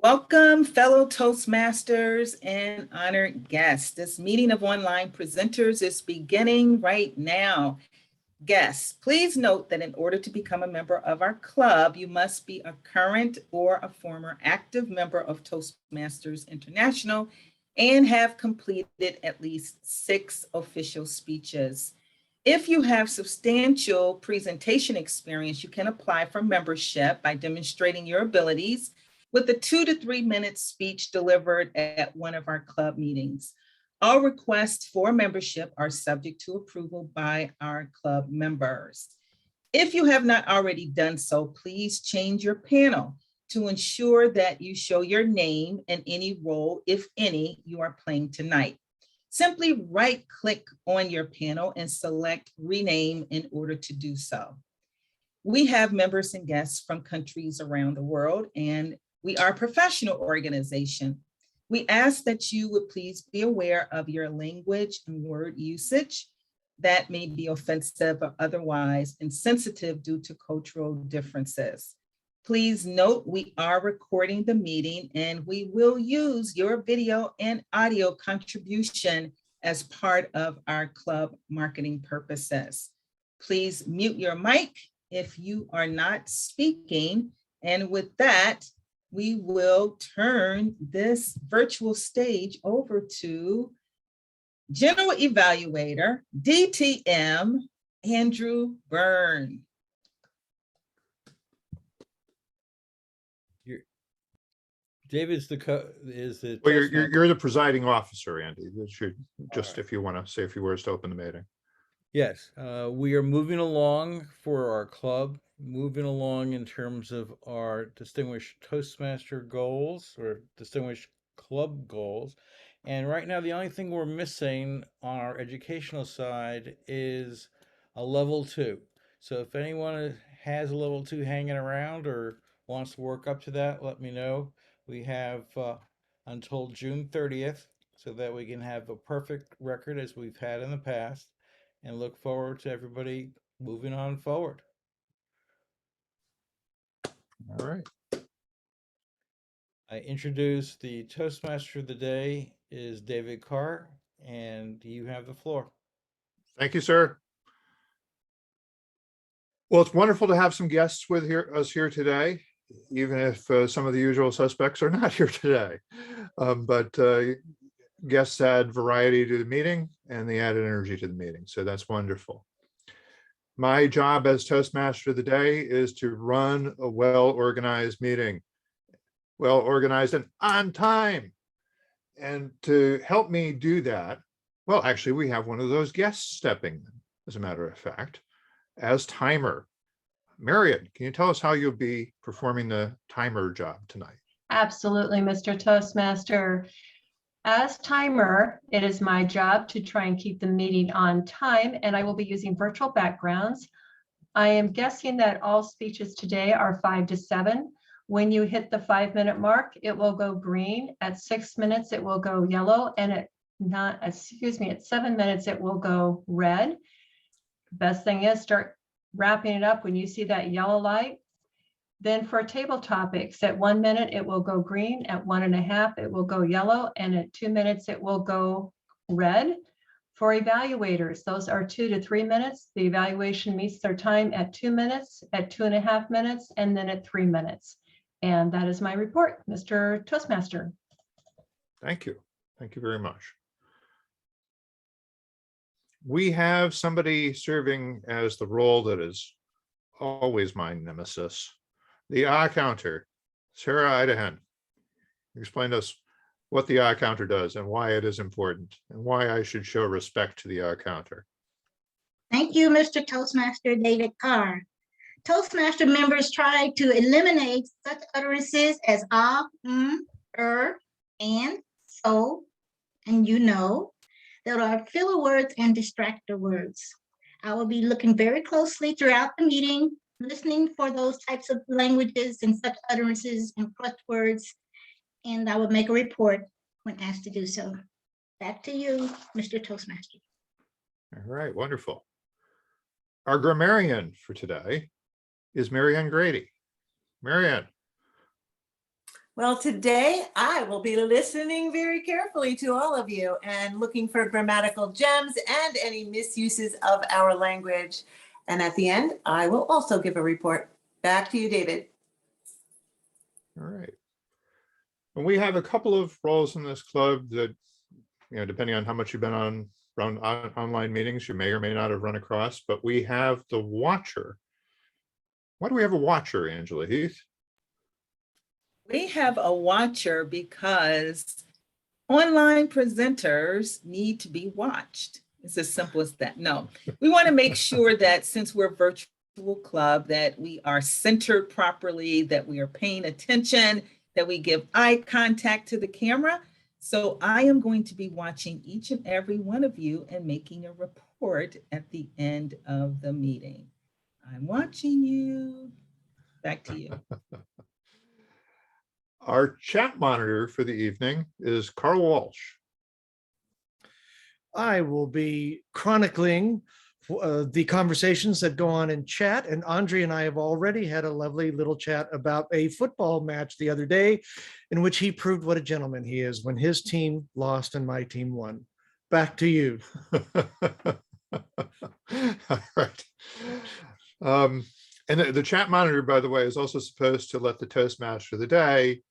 Welcome, fellow Toastmasters and honored guests. This meeting of online presenters is beginning right now. Guests, please note that in order to become a member of our club, you must be a current or a former active member of Toastmasters International and have completed at least 6 official speeches. If you have substantial presentation experience, you can apply for membership by demonstrating your abilities with a 2 to 3 minute speech delivered at one of our club meetings. All requests for membership are subject to approval by our club members. If you have not already done so, please change your panel to ensure that you show your name and any role, if any, you are playing tonight. Simply right-click on your panel and select Rename in order to do so. We have members and guests from countries around the world, and we are a professional organization. We ask that you would please be aware of your language and word usage that may be offensive or otherwise insensitive due to cultural differences. Please note we are recording the meeting and we will use your video and audio contribution as part of our club marketing purposes. Please mute your mic if you are not speaking. And with that, we will turn this virtual stage over to General Evaluator, DTM, Andrew Byrne. David's the Well, you're the presiding officer, Andy. That should just, if you want to say a few words to open the meeting. Yes, we are moving along for our club, moving along in terms of our distinguished Toastmaster goals or distinguished club goals. And right now, the only thing we're missing on our educational side is a level 2. So if anyone has a level 2 hanging around or wants to work up to that, let me know. We have until June 30th so that we can have a perfect record as we've had in the past, and look forward to everybody moving on forward. All right. I introduce the Toastmaster of the day is David Carr, and you have the floor. Thank you, sir. Well, it's wonderful to have some guests with us here today, even if some of the usual suspects are not here today. But guests add variety to the meeting and they added energy to the meeting. So that's wonderful. My job as Toastmaster of the day is to run a well-organized meeting, well-organized and on time. And to help me do that, well, actually, we have one of those guests stepping in, as a matter of fact, as timer. Marion, can you tell us how you'll be performing the timer job tonight? Absolutely, Mr. Toastmaster. As timer, it is my job to try and keep the meeting on time, and I will be using virtual backgrounds. I am guessing that all speeches today are 5 to 7. When you hit the 5-minute mark, it will go green. At 6 minutes, it will go yellow, and at 7 minutes, it will go red. Best thing is start wrapping it up when you see that yellow light. Then for table topics, at 1 minute, it will go green. At 1.5, it will go yellow. And at 2 minutes, it will go red. For evaluators, those are 2 to 3 minutes. The evaluation meets their time at 2 minutes, at 2.5 minutes, and then at 3 minutes. And that is my report, Mr. Toastmaster. Thank you. Thank you very much. We have somebody serving as the role that is always my nemesis, the eye counter. Sarah Idahan, explain to us what the eye counter does and why it is important and why I should show respect to the eye counter. Thank you, Mr. Toastmaster David Carr. Toastmaster members try to eliminate such utterances as and, so, and you know, that are filler words and distractor words. I will be looking very closely throughout the meeting, listening for those types of languages and such utterances and crutch words, and I will make a report when asked to do so. Back to you, Mr. Toastmaster. All right, wonderful. Our grammarian for today is Marianne Grady. Marianne. Well, today I will be listening very carefully to all of you and looking for grammatical gems and any misuses of our language. And at the end, I will also give a report. Back to you, David. All right. And we have a couple of roles in this club that, depending on how much you've been on online meetings, you may or may not have run across, but we have the watcher. Why do we have a watcher, Angela Heath? We have a watcher because online presenters need to be watched. It's as simple as that. No, we want to make sure that since we're a virtual club, that we are centered properly, that we are paying attention, that we give eye contact to the camera. So I am going to be watching each and every one of you and making a report at the end of the meeting. I'm watching you. Back to you. Our chat monitor for the evening is Carl Walsh. I will be chronicling the conversations that go on in chat. And Andre and I have already had a lovely little chat about a football match the other day in which he proved what a gentleman he is when his team lost and my team won. Back to you. All right. And the chat monitor, by the way, is also supposed to let the Toastmaster of the day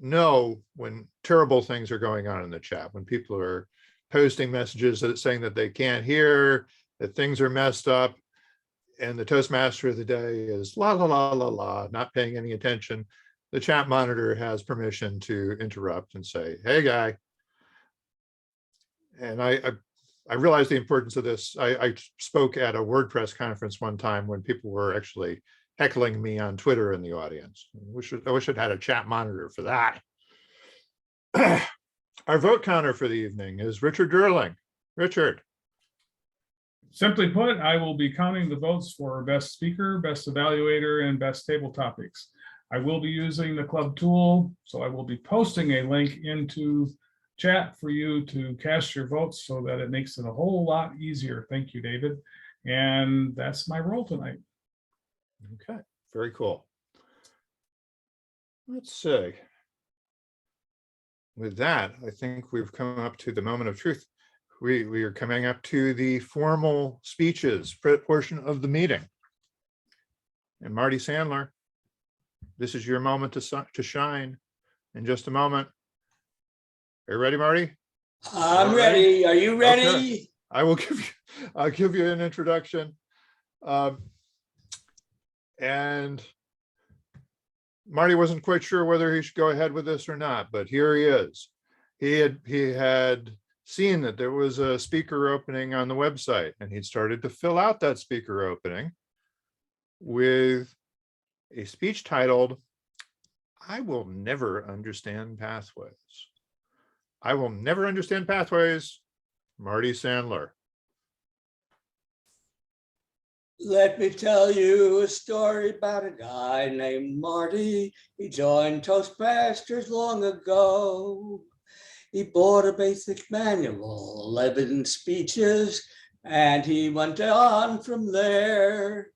know when terrible things are going on in the chat, when people are posting messages that saying that they can't hear, that things are messed up, and the Toastmaster of the day is la la la la la, not paying any attention. The chat monitor has permission to interrupt and say, "Hey, guy." And I realize the importance of this. I spoke at a WordPress conference one time when people were actually heckling me on Twitter in the audience. I wish I'd had a chat monitor for that. Our vote counter for the evening is Richard Durling. Richard. Simply put, I will be counting the votes for best speaker, best evaluator, and best table topics. I will be using the club tool, so I will be posting a link into chat for you to cast your votes so that it makes it a whole lot easier. Thank you, David. And that's my role tonight. Okay, very cool. Let's see. With that, I think we've come up to the moment of truth. We are coming up to the formal speeches portion of the meeting. And Marty Sandler, this is your moment to shine in just a moment. Are you ready, Marty? I'm ready. Are you ready? Okay. I'll give you an introduction. And Marty wasn't quite sure whether he should go ahead with this or not, but here he is. He had seen that there was a speaker opening on the website, and he'd started to fill out that speaker opening with a speech titled, "I Will Never Understand Pathways." I will never understand pathways, Marty Sandler. Let me tell you a story about a guy named Marty. He joined Toastmasters long ago. He bought a basic manual, 11 speeches, and he went on from there.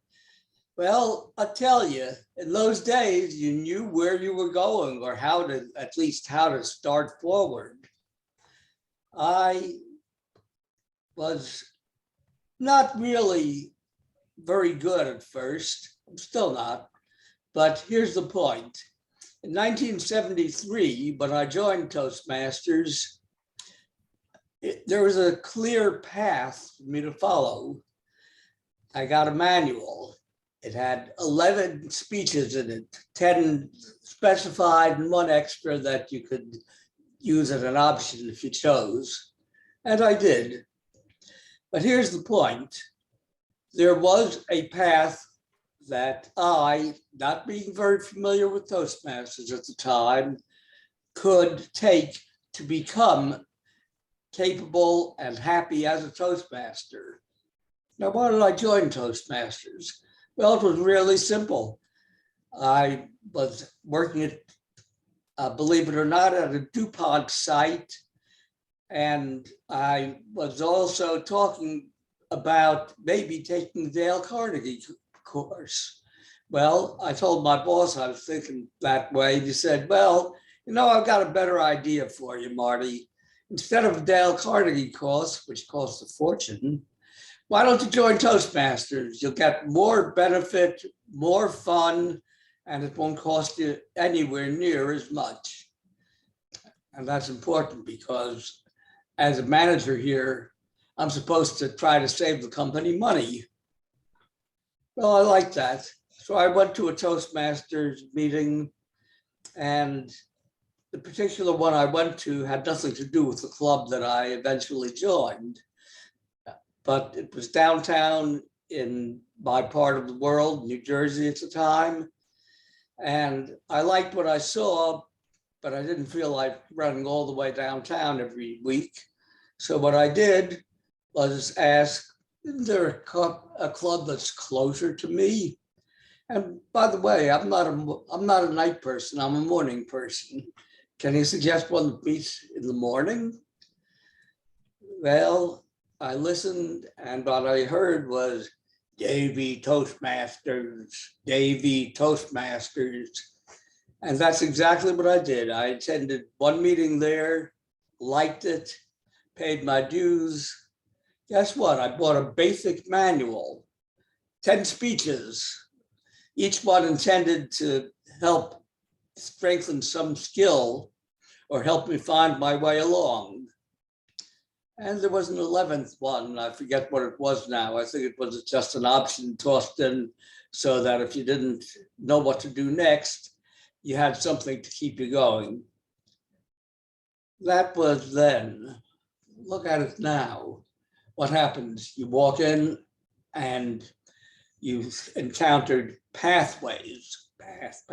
Well, I'll tell you, in those days, you knew where you were going or at least how to start forward. I was not really very good at first. I'm still not, but here's the point. In 1973, when I joined Toastmasters, there was a clear path for me to follow. I got a manual. It had 11 speeches in it, 10 specified and 1 extra that you could use as an option if you chose, and I did. But here's the point. There was a path that I, not being very familiar with Toastmasters at the time, could take to become capable and happy as a Toastmaster. Now, why did I join Toastmasters? Well, it was really simple. I was working at, believe it or not, at a DuPont site. And I was also talking about maybe taking the Dale Carnegie course. Well, I told my boss I was thinking that way. He said, well, You know, I've got a better idea for you, Marty. Instead of Dale Carnegie course, which costs a fortune, why don't you join Toastmasters? You'll get more benefit, more fun, and it won't cost you anywhere near as much. And that's important because as a manager here, I'm supposed to try to save the company money. Well, I like that. So I went to a Toastmasters meeting, and the particular one I went to had nothing to do with the club that I eventually joined. But it was downtown in my part of the world, New Jersey at the time. And I liked what I saw, but I didn't feel like running all the way downtown every week. So what I did was ask, is there a club that's closer to me? And by the way, I'm not a night person, I'm a morning person. Can you suggest one that meets in the morning? Well, I listened, and what I heard was Davy Toastmasters, Davy Toastmasters. And that's exactly what I did. I attended one meeting there, liked it, paid my dues. Guess what? I bought a basic manual, 10 speeches, each one intended to help strengthen some skill or help me find my way along. And there was an 11th one. I forget what it was now. I think it was just an option tossed in so that if you didn't know what to do next, you had something to keep you going. That was then. Look at it now. What happens? You walk in and you encountered pathways. Path.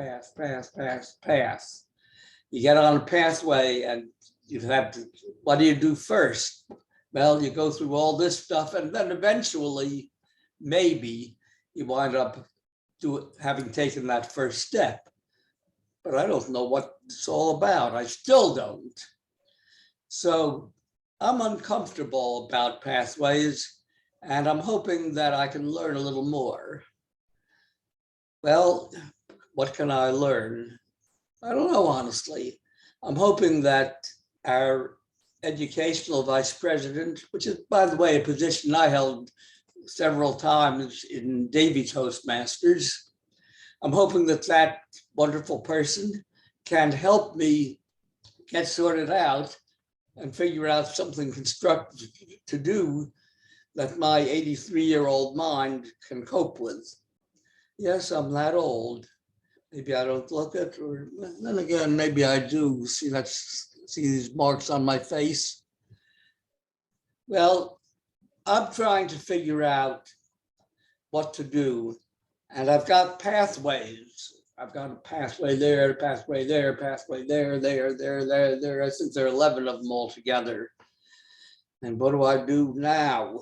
You get on a pathway and you have to, what do you do first? Well, you go through all this stuff, and then eventually, maybe you wind up having taken that first step. But I don't know what it's all about. I still don't. So I'm uncomfortable about pathways, and I'm hoping that I can learn a little more. Well, what can I learn? I don't know, honestly. I'm hoping that our educational vice president, which is, by the way, a position I held several times in Davy Toastmasters, I'm hoping that that wonderful person can help me get sorted out and figure out something constructive to do that my 83-year-old mind can cope with. Yes, I'm that old. Maybe I don't look it, or then again, maybe I do. See these marks on my face? Well, I'm trying to figure out what to do, and I've got pathways. I've got a pathway there, pathway there, pathway there. I think there are 11 of them altogether. And what do I do now?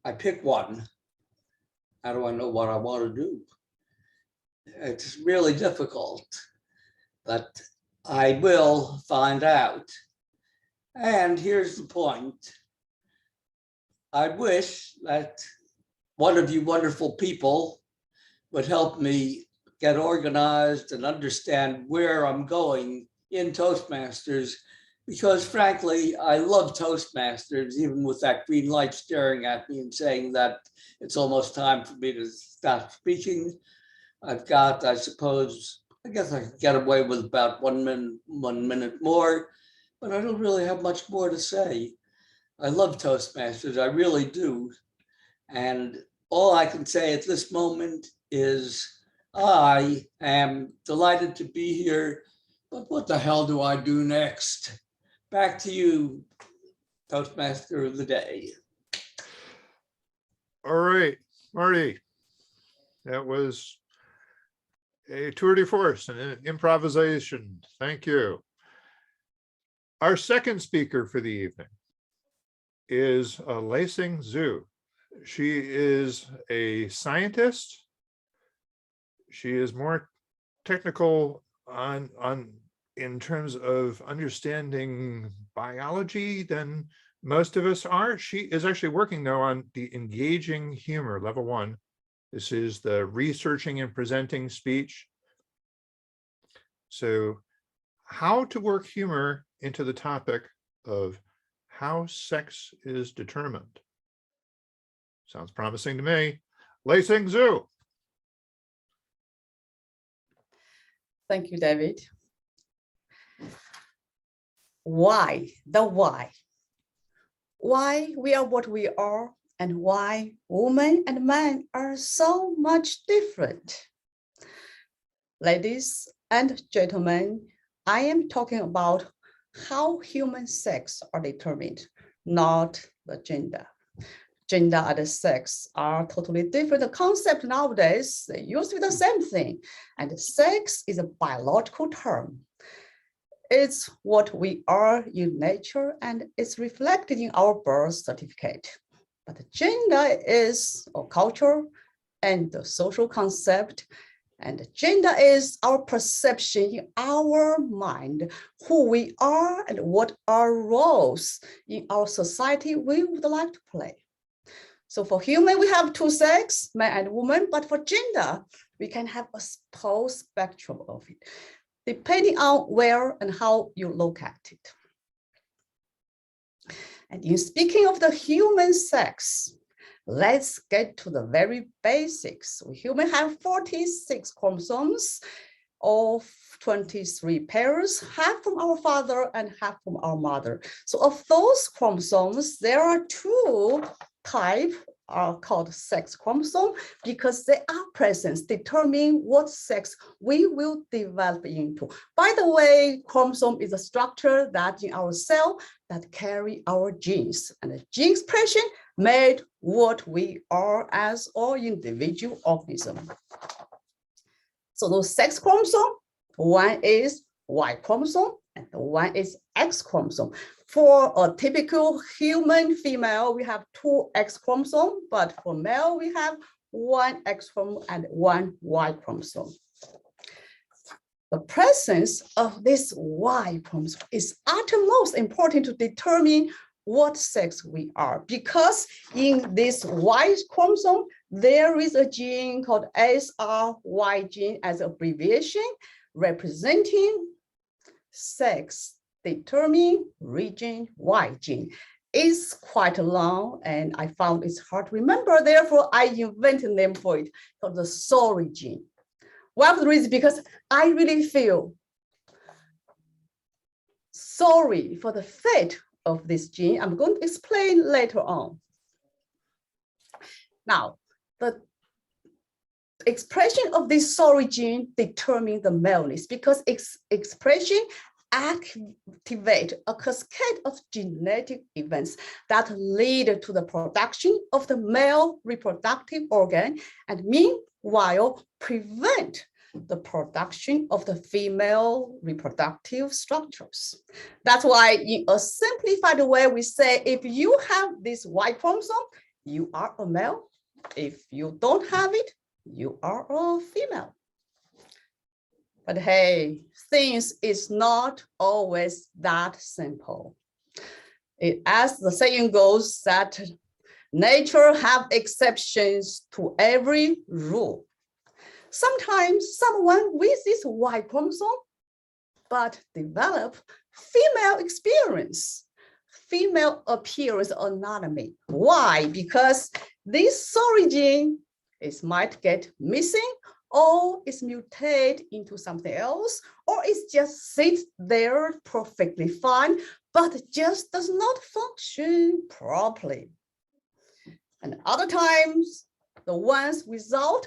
I pick one. How do I know what I want to do? It's really difficult, but I will find out. And here's the point. I wish that one of you wonderful people would help me get organized and understand where I'm going in Toastmasters, because frankly, I love Toastmasters, even with that green light staring at me and saying that it's almost time for me to stop speaking. I've got, I suppose, I guess I could get away with about 1 minute more, but I don't really have much more to say. I love Toastmasters, I really do. And all I can say at this moment is I am delighted to be here, but what the hell do I do next? Back to you, Toastmaster of the day. All right, Marty. That was a tour de force and an improvisation. Thank you. Our second speaker for the evening is Leising Zhu. She is a scientist. She is more technical in terms of understanding biology than most of us are. She is actually working though on the engaging humor, level 1. This is the researching and presenting speech. So how to work humor into the topic of how sex is determined. Sounds promising to me. Lei Sing Zhu. Thank you, David. Why? The why. Why we are what we are and why women and men are so much different. Ladies and gentlemen, I am talking about how human sex are determined, not the gender. Gender and sex are totally different concepts nowadays. They used to be the same thing. And sex is a biological term. It's what we are in nature and it's reflected in our birth certificate. But gender is a culture and the social concept. And gender is our perception in our mind, who we are and what our roles in our society we would like to play. So for human, we have two sexes, man and woman, but for gender, we can have a whole spectrum of it, depending on where and how you look at it. And in speaking of the human sex, let's get to the very basics. We humans have 46 chromosomes of 23 pairs, half from our father and half from our mother. So of those chromosomes, there are two types are called sex chromosome because they are present determining what sex we will develop into. By the way, chromosome is a structure that in our cell that carry our genes, and the gene expression made what we are as our individual organism. So those sex chromosome, one is Y chromosome and one is X chromosome. For a typical human female, we have two X chromosomes, but for male, we have one X chromosome and one Y chromosome. The presence of this Y chromosome is uttermost important to determine what sex we are, because in this Y chromosome, there is a gene called SRY gene as abbreviation, representing sex determining region Y gene. It's quite long and I found it's hard to remember. Therefore, I invented a name for it called the sorry gene. One of the reasons because I really feel sorry for the fate of this gene. I'm going to explain later on. Now, the expression of this sorry gene determines the maleness because its expression activate a cascade of genetic events that lead to the production of the male reproductive organ and meanwhile prevent the production of the female reproductive structures. That's why in a simplified way, we say, if you have this Y chromosome, you are a male. If you don't have it, you are a female. But hey, things is not always that simple. As the saying goes, that nature have exceptions to every rule. Sometimes someone with this Y chromosome, but develop female experience, female appearance anatomy. Why? Because this sorry gene might get missing, or it's mutated into something else, or it just sits there perfectly fine, but just does not function properly. And other times, the ones without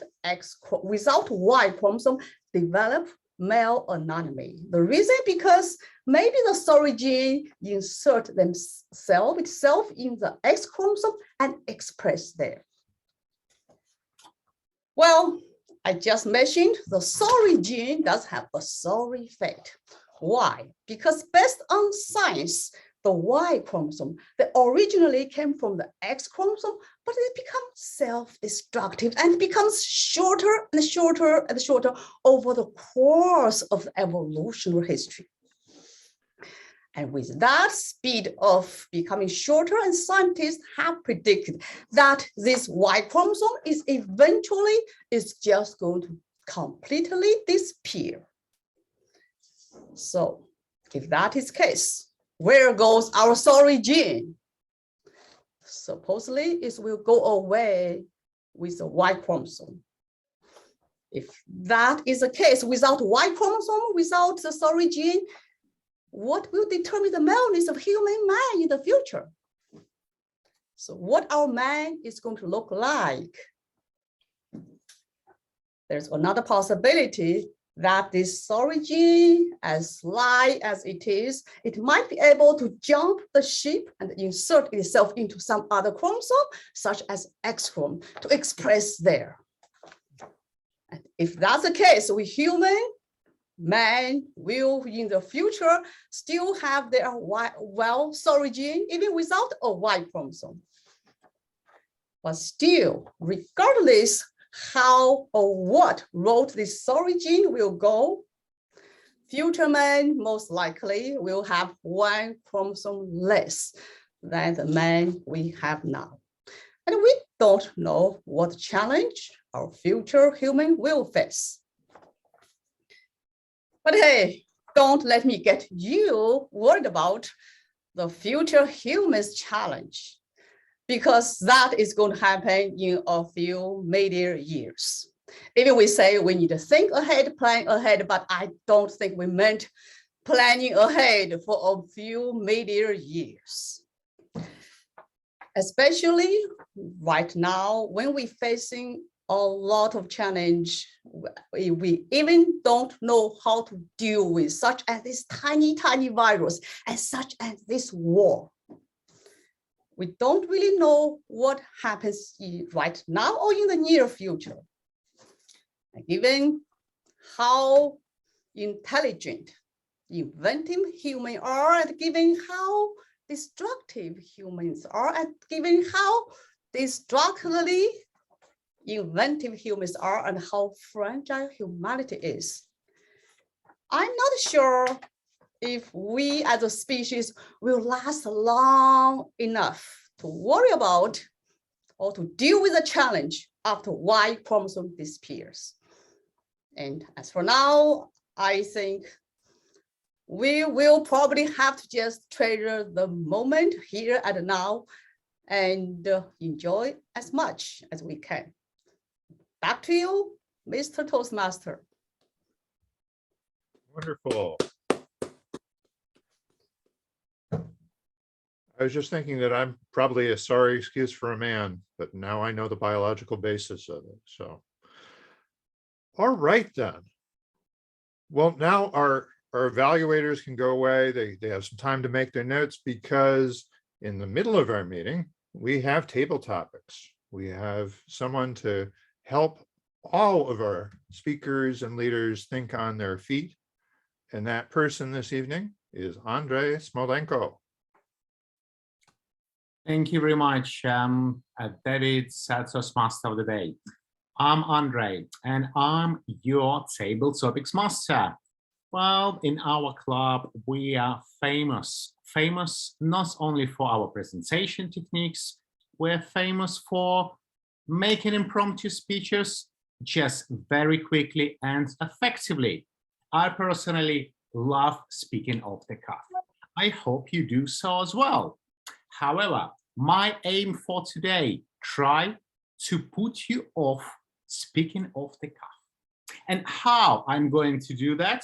Y chromosome develop male anatomy. The reason because maybe the sorry gene insert itself in the X chromosome and express there. Well, I just mentioned the sorry gene does have a sorry fate. Why? Because based on science, the Y chromosome that originally came from the X chromosome, but it becomes self-destructive and becomes shorter and shorter and shorter over the course of evolutionary history. And with that speed of becoming shorter, and scientists have predicted that this Y chromosome is eventually just going to completely disappear. So If that is the case, where goes our sorry gene? Supposedly, it will go away with the Y chromosome. If that is the case, without Y chromosome, without the sorry gene, what will determine the maleness of human man in the future? So what our man is going to look like? There's another possibility that this sorry gene, as slight as it is, it might be able to jump the ship and insert itself into some other chromosome, such as X chromosome, to express there. And if that's the case, we human, man will in the future still have their sorry gene, even without a Y chromosome. But still, regardless how or what road this sorry gene will go, future man most likely will have one chromosome less than the man we have now. And we don't know what challenge our future human will face. But hey, don't let me get you worried about the future human's challenge, because that is going to happen in a few million years. Even we say we need to think ahead, plan ahead, but I don't think we meant planning ahead for a few million years. Especially right now, when we're facing a lot of challenge, we even don't know how to deal with such as this tiny virus and such as this war. We don't really know what happens right now or in the near future. Given how intelligent, inventive humans are, and given how destructive humans are, and given how destructively inventive humans are, and how fragile humanity is, I'm not sure if we as a species will last long enough to worry about or to deal with the challenge after Y chromosome disappears. And as for now, I think we will probably have to just treasure the moment here and now and enjoy as much as we can. Back to you, Mr. Toastmaster. Wonderful. I was just thinking that I'm probably a sorry excuse for a man, but now I know the biological basis of it. So, all right then. Well, now our evaluators can go away. They have some time to make their notes, because in the middle of our meeting, we have table topics. We have someone to help all of our speakers and leaders think on their feet. And that person this evening is Andrei Smolenko. Thank you very much, David, Toastmaster of the day. I'm Andre, and I'm your table topics master. Well, in our club, we are famous not only for our presentation techniques, we're famous for making impromptu speeches just very quickly and effectively. I personally love speaking off the cuff. I hope you do so as well. However, my aim for today, try to put you off speaking off the cuff. And how I'm going to do that?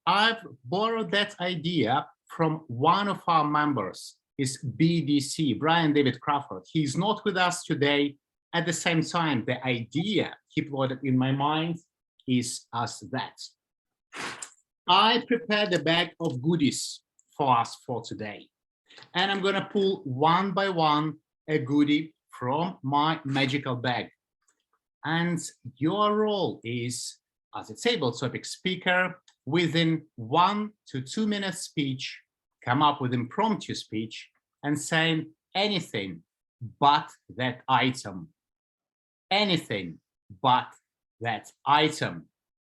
I've borrowed that idea from one of our members, is BDC, Brian David Crawford. He's not with us today. At the same time, the idea he plotted in my mind is as that. I prepared a bag of goodies for us for today. And I'm gonna pull one by one a goodie from my magical bag. And your role is, as a table topic speaker, within 1 to 2 minute speech, come up with impromptu speech and saying anything but that item. Anything but that item.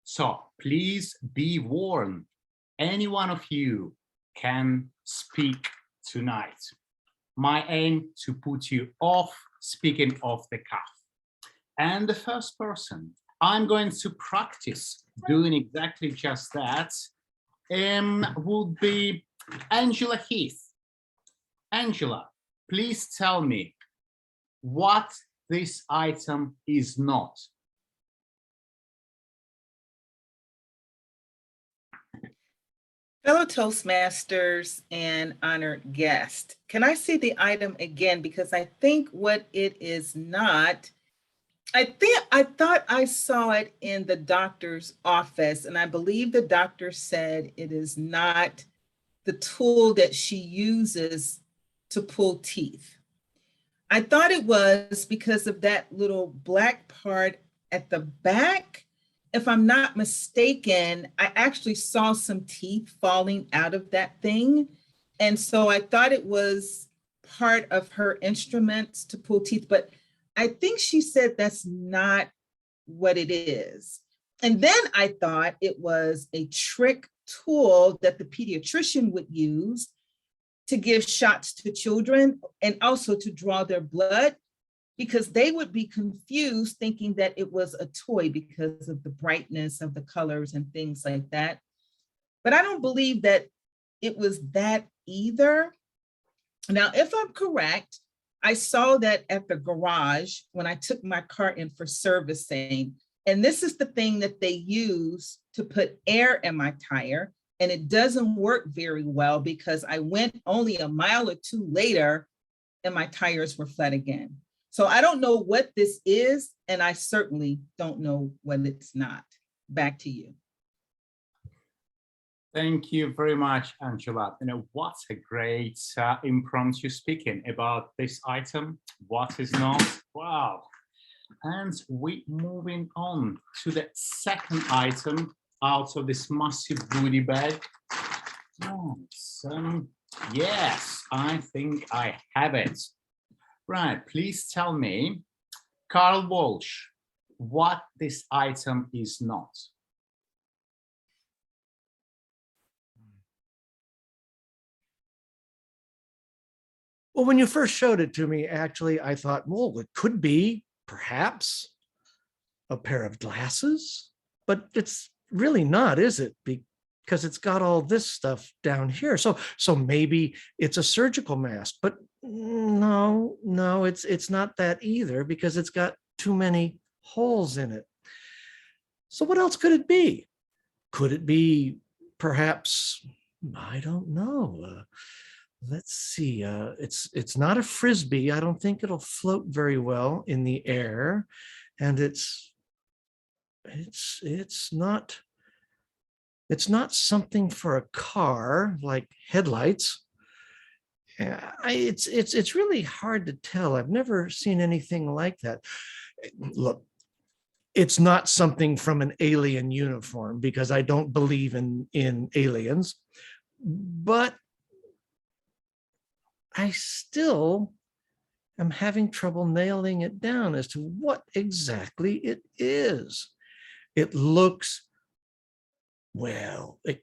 So please be warned, any one of you can speak tonight. My aim to put you off speaking off the cuff. And the first person, I'm going to practice doing exactly just that would be Angela Heath. Angela, please tell me what this item is not. Fellow Toastmasters and honored guest, can I see the item again? Because I think what it is not, I thought I saw it in the doctor's office, and I believe the doctor said it is not the tool that she uses to pull teeth. I thought it was because of that little black part at the back. If I'm not mistaken, I actually saw some teeth falling out of that thing. And so I thought it was part of her instruments to pull teeth, but I think she said that's not what it is. And then I thought it was a trick tool that the pediatrician would use to give shots to children and also to draw their blood, because they would be confused thinking that it was a toy because of the brightness of the colors and things like that. But I don't believe that it was that either. Now, if I'm correct, I saw that at the garage when I took my car in for servicing. And this is the thing that they use to put air in my tire. And it doesn't work very well because I went only a mile or two later and my tires were flat again. So I don't know what this is, and I certainly don't know what it's not. Back to you. Thank you very much, Angela. You know, what a great impromptu speaking about this item. What is not? Wow. And we're moving on to the second item out of this massive goodie bag. Yes, I think I have it. Right, please tell me, Carl Walsh, what this item is not. Well, when you first showed it to me, actually, I thought, well, it could be perhaps a pair of glasses, but it's really not, is it? Because it's got all this stuff down here. So maybe it's a surgical mask, but no, it's not that either, because it's got too many holes in it. So what else could it be? Could it be perhaps, I don't know. Let's see, it's not a Frisbee. I don't think it'll float very well in the air. And it's not something for a car like headlights. It's really hard to tell. I've never seen anything like that. Look, it's not something from an alien uniform, because I don't believe in aliens, but I still am having trouble nailing it down as to what exactly it is. It looks, well, it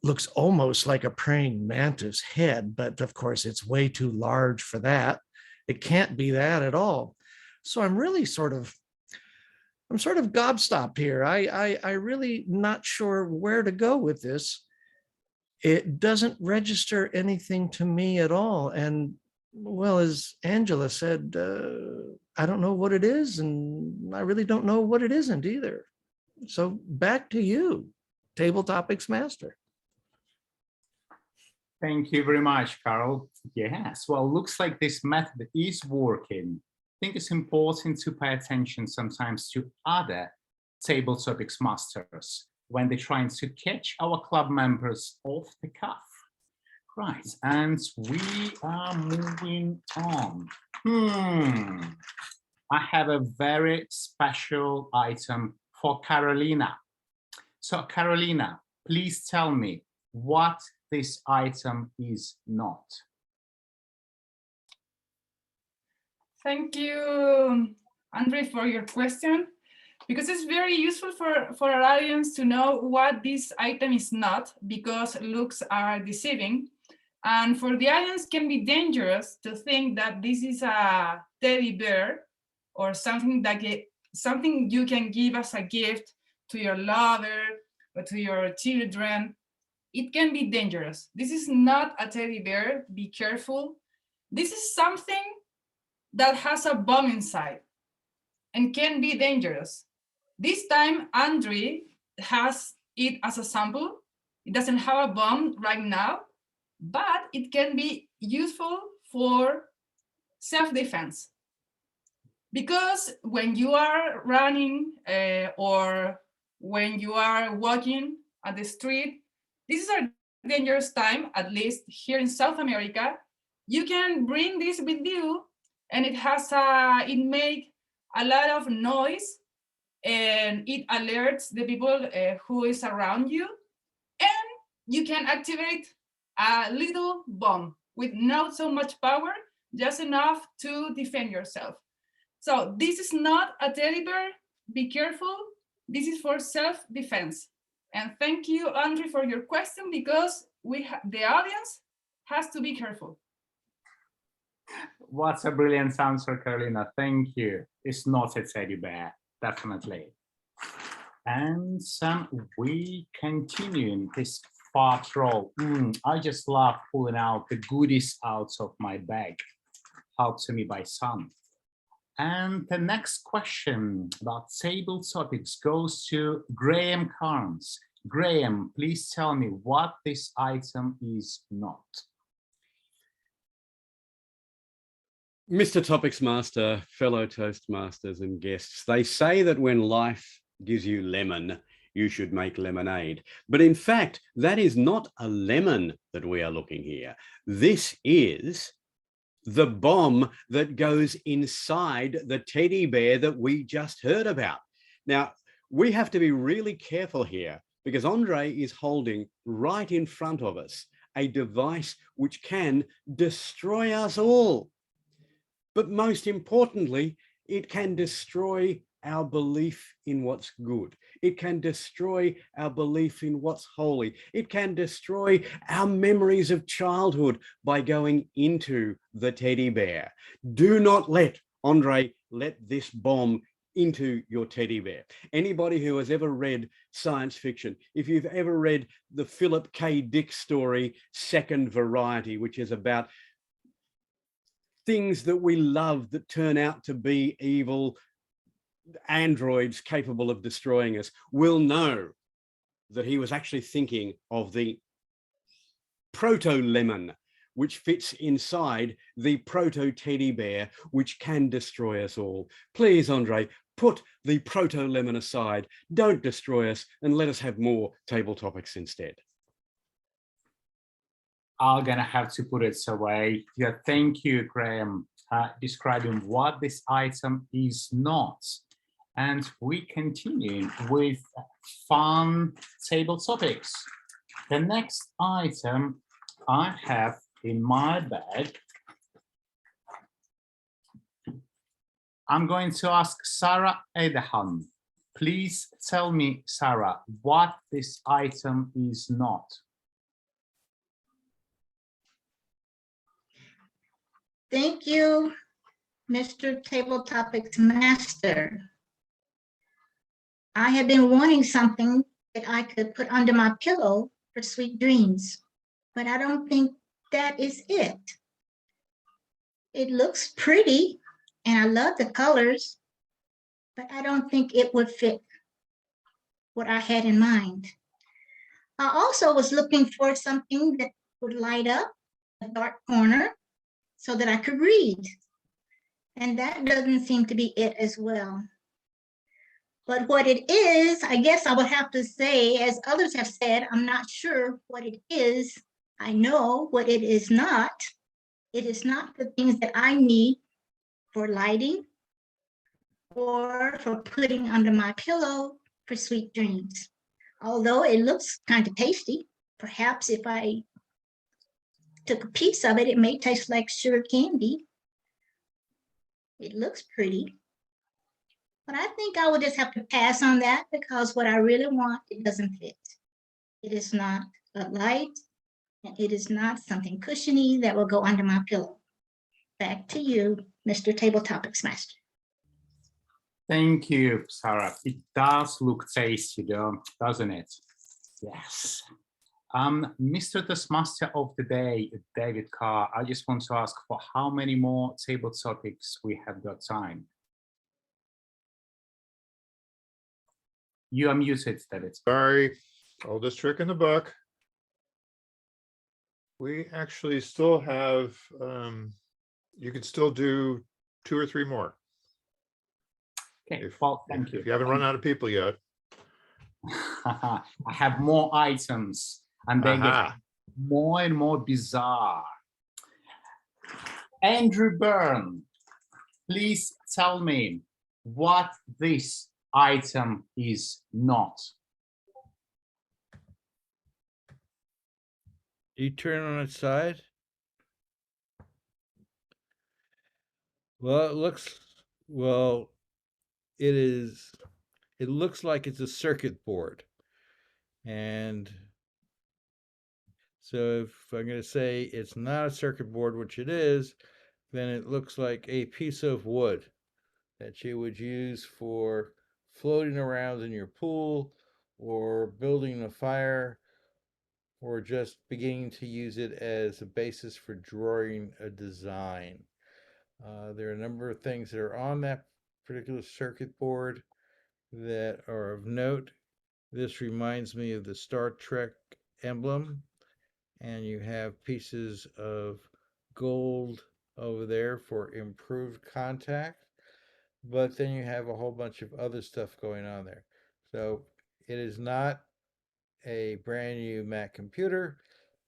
looks almost like a praying mantis head, but of course it's way too large for that. It can't be that at all. So I'm really sort of gobstopped here. I really not sure where to go with this. It doesn't register anything to me at all. And well, as Angela said, I don't know what it is, and I really don't know what it isn't either. So back to you, Table Topics Master. Thank you very much, Carol. Yes, well, looks like this method is working. I think it's important to pay attention sometimes to other Table Topics Masters when they're trying to catch our club members off the cuff. Right, and we are moving on. I have a very special item for Carolina. So Carolina, please tell me what this item is not. Thank you, Andre, for your question, because it's very useful for our audience to know what this item is not, because looks are deceiving. And for the audience can be dangerous to think that this is a teddy bear or something something you can give as a gift to your lover or to your children. it can be dangerous. This is not a teddy bear, be careful. This is something that has a bomb inside and can be dangerous. This time, Andre has it as a sample. It doesn't have a bomb right now, but it can be useful for self-defense. Because when you are running or when you are walking at the street, this is a dangerous time, at least here in South America. You can bring this with you, and it make a lot of noise, and it alerts the people who is around you, and you can activate a little bomb with not so much power, just enough to defend yourself. So this is not a teddy bear, be careful. This is for self-defense. And thank you, Andre, for your question, because the audience has to be careful. What's a brilliant answer, Carolina. Thank you. It's not a teddy bear, definitely. And we continue in this patrol. I just love pulling out the goodies out of my bag, helped to me by Sam. And the next question about table topics goes to Graham Carnes. Graham, please tell me what this item is not. Mr. Topics Master, fellow Toastmasters and guests, they say that when life gives you lemon, you should make lemonade. But in fact, that is not a lemon that we are looking here. This is the bomb that goes inside the teddy bear that we just heard about. Now, we have to be really careful here because Andre is holding right in front of us a device which can destroy us all. But most importantly, it can destroy our belief in what's good. It can destroy our belief in what's holy. It can destroy our memories of childhood by going into the teddy bear. Do not let this bomb into your teddy bear. Anybody who has ever read science fiction, if you've ever read the Philip K. Dick story, Second Variety, which is about things that we love that turn out to be evil androids capable of destroying us, will know that he was actually thinking of the proto-lemon, which fits inside the proto-teddy bear, which can destroy us all. Please, Andre, put the proto-lemon aside, don't destroy us, and let us have more table topics instead. I'm gonna have to put it away. Yeah, thank you, Graham, describing what this item is not. And we continue with fun table topics. The next item I have in my bag, I'm going to ask Sarah Edahan. Please tell me, Sarah, what this item is not. Thank you, Mr. Table Topics Master. I have been wanting something that I could put under my pillow for sweet dreams, but I don't think that is it. It looks pretty and I love the colors, but I don't think it would fit what I had in mind. I also was looking for something that would light up a dark corner so that I could read. And that doesn't seem to be it as well. But what it is, I guess I would have to say, as others have said, I'm not sure what it is. I know what it is not. It is not the things that I need for lighting or for putting under my pillow for sweet dreams. Although it looks kind of tasty, perhaps if I took a piece of it, it may taste like sugar candy. It looks pretty. But I think I would just have to pass on that because what I really want, it doesn't fit. It is not a light, and it is not something cushiony that will go under my pillow. Back to you, Mr. Table Topics Master. Thank you, Sarah. It does look tasty though, doesn't it? Yes. Mr. Toastmaster of the day, David Carr, I just want to ask for how many more table topics we have got time. You are muted, David. Sorry, oldest trick in the book. We actually still have, you could still do 2 or 3 more. Okay, well, thank you. If you haven't run out of people yet. I have more items and they get more and more bizarre. Andrew Byrne, please tell me what this item is not. You turn on its side. Well, it looks like it's a circuit board. And so if I'm going to say it's not a circuit board, which it is, then it looks like a piece of wood that you would use for floating around in your pool or building a fire or just beginning to use it as a basis for drawing a design. There are a number of things that are on that particular circuit board that are of note. This reminds me of the Star Trek emblem, and you have pieces of gold over there for improved contact, but then you have a whole bunch of other stuff going on there. So it is not a brand new Mac computer.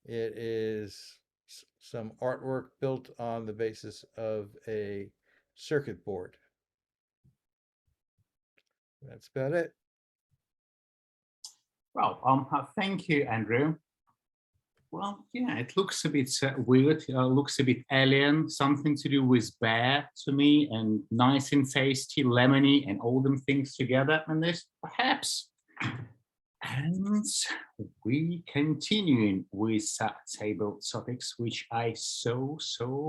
It is some artwork built on the basis of a circuit board. That's about it. Well, thank you, Andrew. Well, yeah, it looks a bit weird, looks a bit alien, something to do with bear to me, and nice and tasty, lemony, and all them things together, and this perhaps. And we continuing with table topics, which I so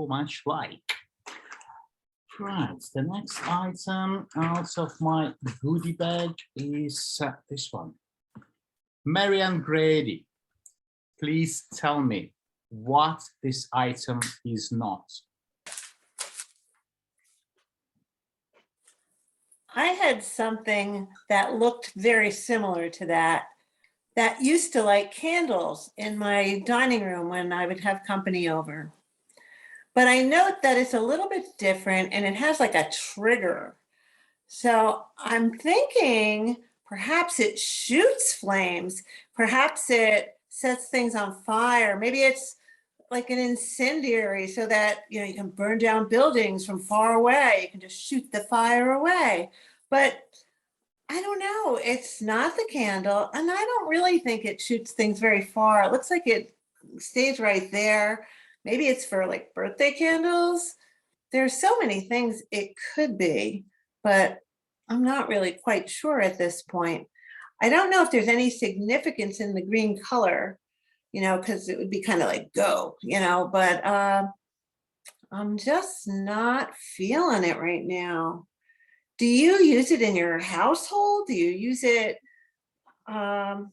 much like. Right, the next item out of my goodie bag is this one. Marianne Grady, please tell me what this item is not. I had something that looked very similar to that used to light candles in my dining room when I would have company over. But I note that it's a little bit different and it has like a trigger. So I'm thinking perhaps it shoots flames, perhaps it sets things on fire. Maybe it's like an incendiary so that, you know, you can burn down buildings from far away. You can just shoot the fire away. But I don't know, it's not the candle, and I don't really think it shoots things very far. It looks like it stays right there. Maybe it's for like birthday candles. There's so many things it could be, but I'm not really quite sure at this point. I don't know if there's any significance in the green color, you know, because it would be kind of like go, you know, but I'm just not feeling it right now. Do you use it in your household? Do you use it? Oh,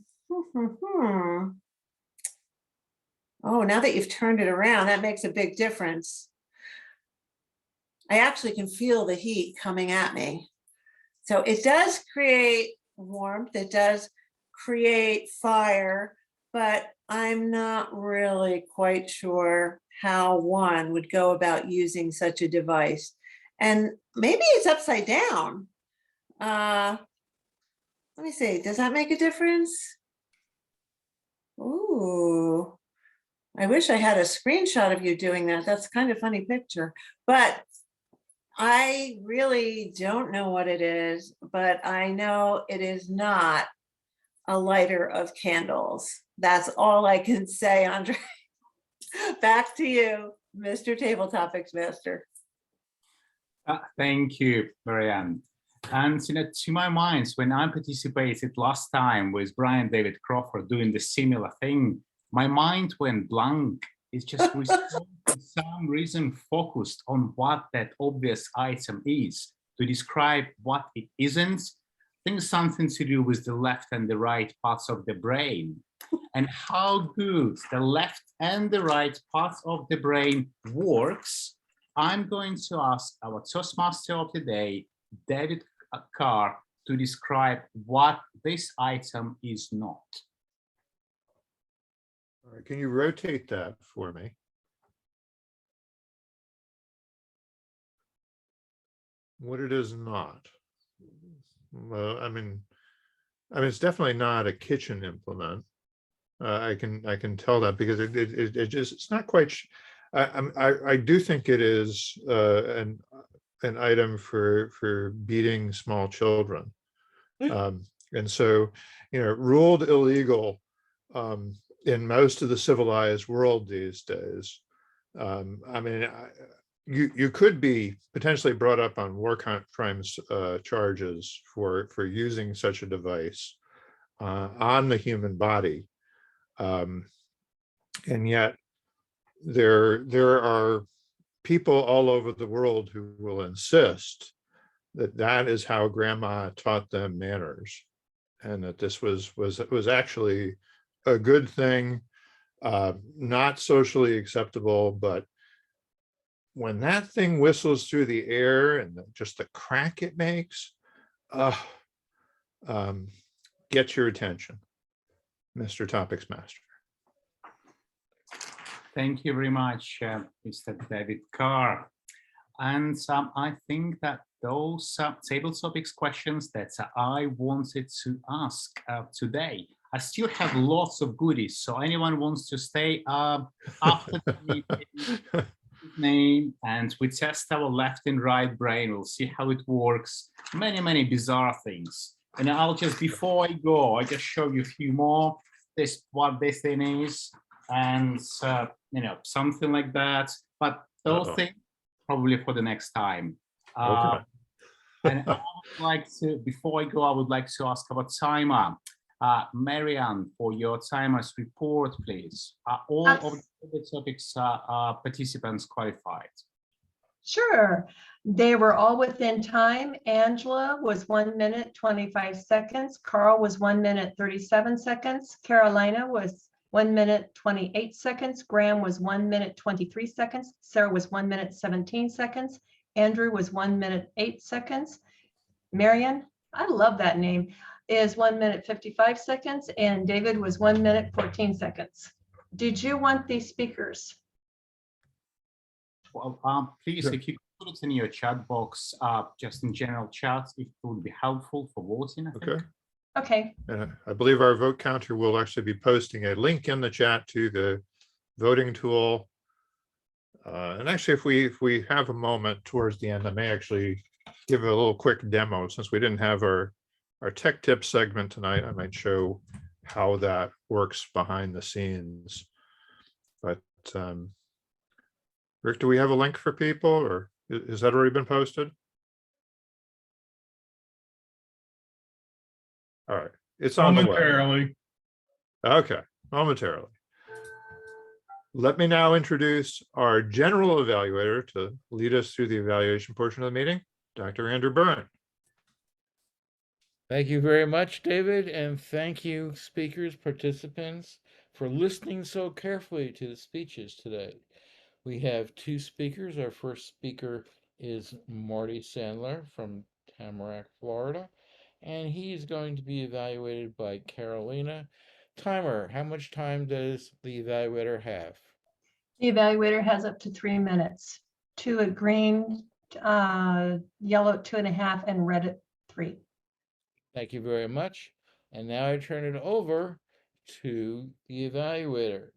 now that you've turned it around, that makes a big difference. I actually can feel the heat coming at me. So it does create warmth, it does create fire, but I'm not really quite sure how one would go about using such a device. And maybe it's upside down. Let me see, does that make a difference? Ooh. I wish I had a screenshot of you doing that. That's kind of a funny picture, but I really don't know what it is, but I know it is not a lighter of candles. That's all I can say, Andre. Back to you, Mr. Table Topics Master. Thank you, Marianne. And you know, to my mind, when I participated last time with Brian David Crawford doing the similar thing, my mind went blank. It's just for some reason focused on what that obvious item is to describe what it isn't. I think something to do with the left and the right parts of the brain. and how good the left and the right part of the brain works, I'm going to ask our Toastmaster of the day, David Carr, to describe what this item is not. All right, can you rotate that for me? What it is not? Well, I mean, it's definitely not a kitchen implement. I can tell that because it just, it's not quite. I do think it is an item for beating small children, and so, you know, ruled illegal in most of the civilized world these days. I mean, you could be potentially brought up on war crimes charges for using such a device on the human body, and yet there are people all over the world who will insist that that is how grandma taught them manners, and that this was actually a good thing, not socially acceptable, but when that thing whistles through the air and just the crack it makes, get your attention, Mr. Topics Master. Thank you very much, Mr. David Carr. And I think that those table topics questions that I wanted to ask today, I still have lots of goodies. So anyone wants to stay after the meeting, name, and we test our left and right brain. We'll see how it works. Many bizarre things. And I'll just, before I go, I just show you a few more. This what this thing is, and you know, something like that. But those things probably for the next time. Okay. And I would like to, before I go, I would like to ask about timer. Marianne, for your timer's report, please. All of the topics participants qualified? Sure. They were all within time. Angela was 1 minute, 25 seconds. Carl was 1 minute, 37 seconds. Carolina was 1 minute, 28 seconds. Graham was 1 minute, 23 seconds. Sarah was 1 minute, 17 seconds. Andrew was 1 minute, 8 seconds. Marion, I love that name, is 1 minute, 55 seconds. And David was 1 minute, 14 seconds. Did you want these speakers? Well, please, Sure. if you put it in your chat box, just in general chat, it would be helpful for voting, I think. Okay. Okay. And I believe our vote counter will actually be posting a link in the chat to the voting tool. And actually, if we have a moment towards the end, I may actually give a little quick demo. Since we didn't have our tech tip segment tonight, I might show how that works behind the scenes. But Rick, do we have a link for people, or has that already been posted? All right, it's on the web. Momentarily. Okay, momentarily. Let me now introduce our General Evaluator to lead us through the evaluation portion of the meeting, Dr. Andrew Byrne. Thank you very much, David, and thank you, speakers, participants, for listening so carefully to the speeches today. We have two speakers. Our first speaker is Marty Sandler from Tamarack, Florida, and he's going to be evaluated by Carolina. Timer, how much time does the evaluator have? The evaluator has up to 3 minutes. 2 at green, yellow at 2.5, and red at 3. Thank you very much. And now I turn it over to the evaluator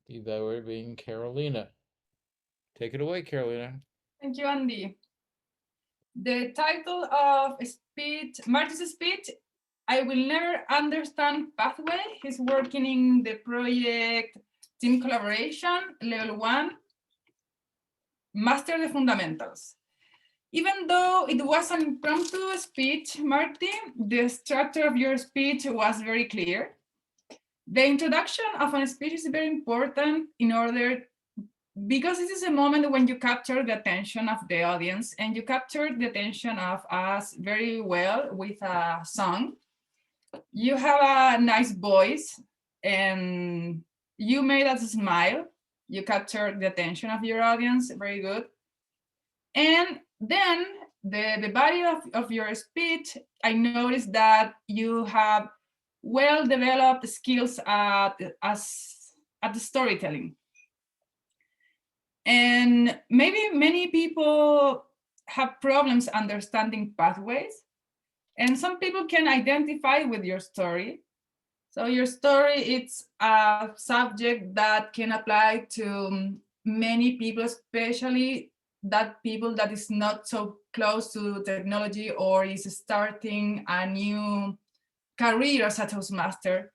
being Carolina. Take it away, Carolina. Thank you, Andy. The title of Marty's speech, I Will Never Understand Pathway. He's working in the project Team Collaboration, Level 1, Master the Fundamentals. Even though it was an impromptu speech, Marty, the structure of your speech was very clear. The introduction of a speech is very important because this is a moment when you capture the attention of the audience, and you capture the attention of us very well with a song. You have a nice voice, and you made us smile. You captured the attention of your audience, very good. And then the body of your speech, I noticed that you have well-developed skills at the storytelling. And maybe many people have problems understanding pathways, and some people can identify with your story. So your story, it's a subject that can apply to many people, especially that people that is not so close to technology or is starting a new career as a Toastmaster.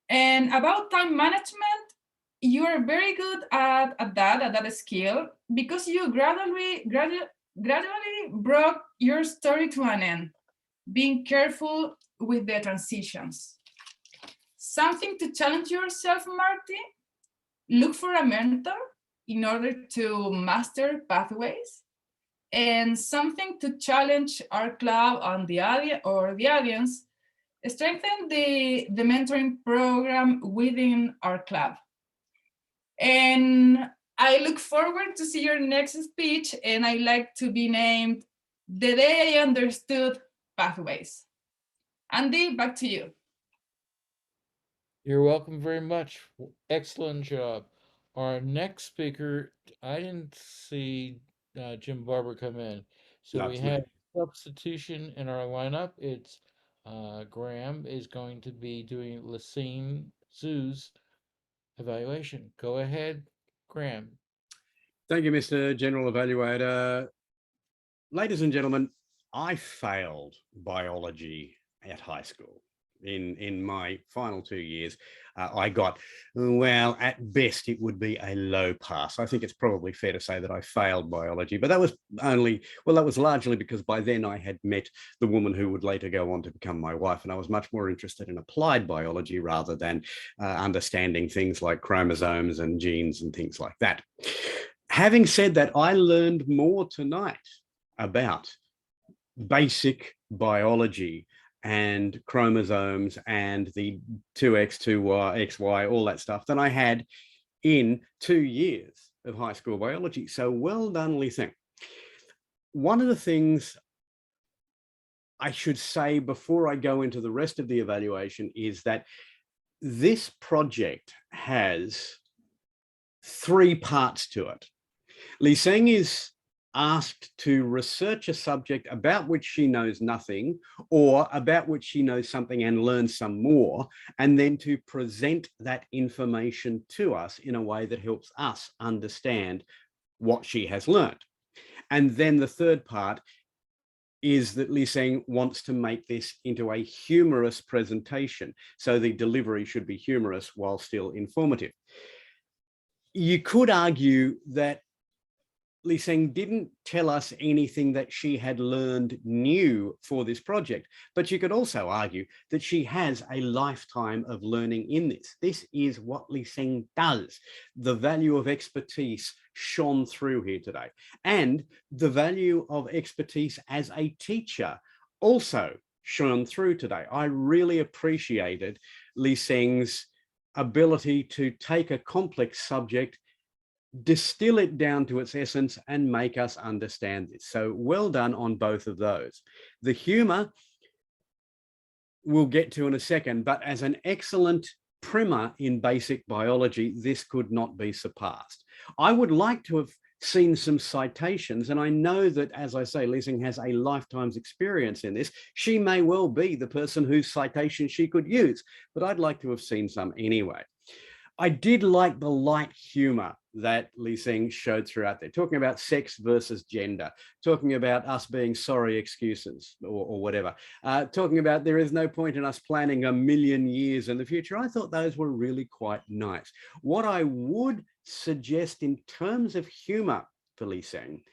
And about time management, you are very good at that skill, because you gradually brought your story to an end, being careful with the transitions. Something to challenge yourself, Marty. Look for a mentor in order to master pathways, and something to challenge our club and the audience. Strengthen the mentoring program within our club. And I look forward to see your next speech, and I like to be named The Day I Understood Pathways. Andy, back to you. You're welcome very much. Excellent job. Our next speaker, I didn't see Jim Barber come in. So we That's me. have substitution in our lineup. It's Graham is going to be doing Lacine Zoo's evaluation. Go ahead, Graham. Thank you, Mr. General Evaluator. Ladies and gentlemen, I failed biology at high school. In my final 2 years, I got, well, at best, it would be a low pass. I think it's probably fair to say that I failed biology, but that was largely because by then I had met the woman who would later go on to become my wife, and I was much more interested in applied biology rather than understanding things like chromosomes and genes and things like that. Having said that, I learned more tonight about basic biology and chromosomes and the 2X, 2Y, XY, all that stuff than I had in 2 years of high school biology. So well done, Lacine. One of the things I should say before I go into the rest of the evaluation is that this project has 3 parts to it. Lacine is asked to research a subject about which she knows nothing, or about which she knows something and learn some more, and then to present that information to us in a way that helps us understand what she has learned. And then the third part is that Lacine wants to make this into a humorous presentation. So the delivery should be humorous while still informative. You could argue that Lacine didn't tell us anything that she had learned new for this project, but you could also argue that she has a lifetime of learning in this. This is what Lacine does. The value of expertise shone through here today, and the value of expertise as a teacher also shone through today. I really appreciated Lacine's ability to take a complex subject, distill it down to its essence, and make us understand this. So well done on both of those. The humor we'll get to in a second, but as an excellent primer in basic biology, this could not be surpassed. I would like to have seen some citations, and I know that, as I say, Lacine has a lifetime's experience in this. She may well be the person whose citation she could use, but I'd like to have seen some anyway. I did like the light humor that Lacine showed throughout there, talking about sex versus gender, talking about us being sorry excuses or whatever, talking about there is no point in us planning 1,000,000 years in the future. I thought those were really quite nice. What I would suggest in terms of humor for Lacine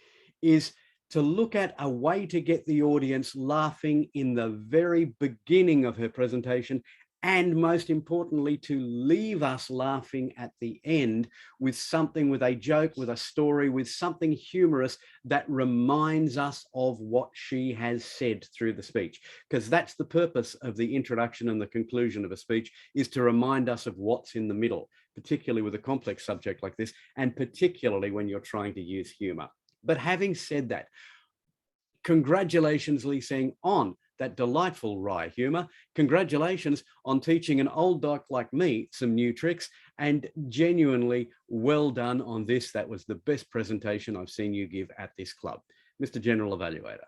is to look at a way to get the audience laughing in the very beginning of her presentation and most importantly, to leave us laughing at the end with something, with a joke, with a story, with something humorous that reminds us of what she has said through the speech. Because that's the purpose of the introduction and the conclusion of a speech, is to remind us of what's in the middle, particularly with a complex subject like this, and particularly when you're trying to use humor. But having said that, congratulations, Lee Sing, on that delightful wry humor. Congratulations on teaching an old doc like me some new tricks, and genuinely well done on this. That was the best presentation I've seen you give at this club. Mr. General Evaluator.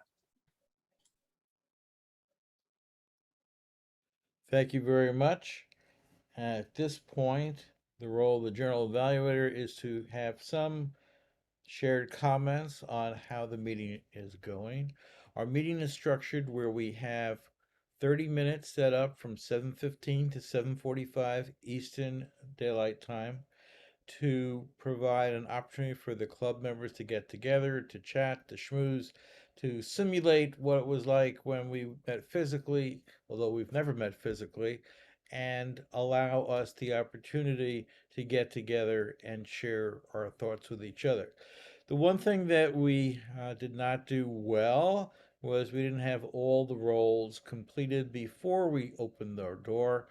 Thank you very much. At this point, the role of the General Evaluator is to have some shared comments on how the meeting is going. Our meeting is structured where we have 30 minutes set up from 7:15 to 7:45 Eastern Daylight Time to provide an opportunity for the club members to get together, to chat, to schmooze, to simulate what it was like when we met physically, although we've never met physically, and allow us the opportunity to get together and share our thoughts with each other. The one thing that we did not do well was we didn't have all the roles completed before we opened our door,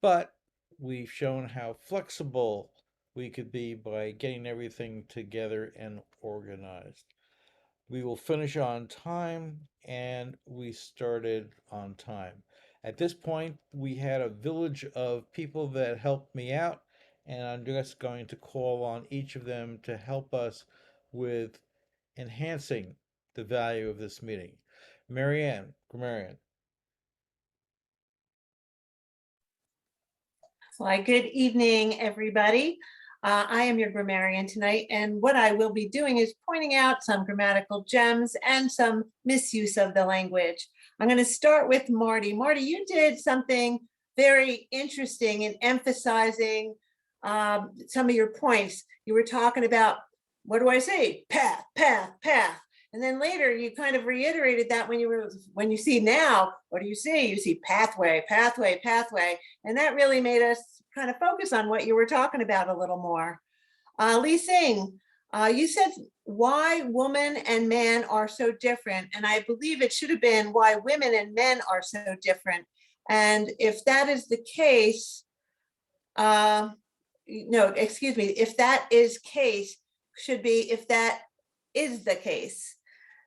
but we've shown how flexible we could be by getting everything together and organized. We will finish on time, and we started on time. At this point, we had a village of people that helped me out, and I'm just going to call on each of them to help us with enhancing the value of this meeting. Marianne, Marianne. Why, good evening, everybody. I am your grammarian tonight, and what I will be doing is pointing out some grammatical gems and some misuse of the language. I'm going to start with Marty. Marty, you did something very interesting in emphasizing some of your points. You were talking about, what do I say? Path, path, path. And then later you kind of reiterated that when you see now, what do you see? You see pathway, pathway, pathway. And that really made us kind of focus on what you were talking about a little more. Lee Sing, you said why woman and man are so different. And I believe it should have been why women and men are so different. And if that is the case, no, excuse me, if that is case, should be if that is the case.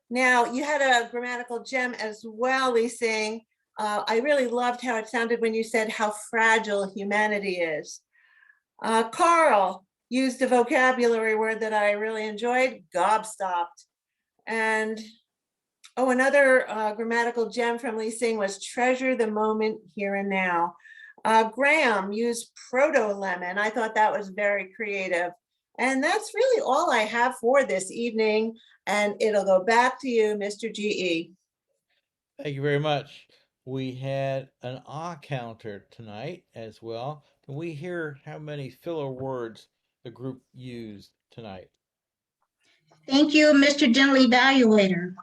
Now, you had a grammatical gem as well, Lee Sing. I really loved how it sounded when you said how fragile humanity is. Carl used a vocabulary word that I really enjoyed, gobstopped. And another grammatical gem from Lee Sing was treasure the moment here and now. Graham used proto-lemon. I thought that was very creative. And that's really all I have for this evening. And it'll go back to you, Mr. GE. Thank you very much. We had an counter tonight as well. Can we hear how many filler words the group used tonight? Thank you, Mr. General Evaluator.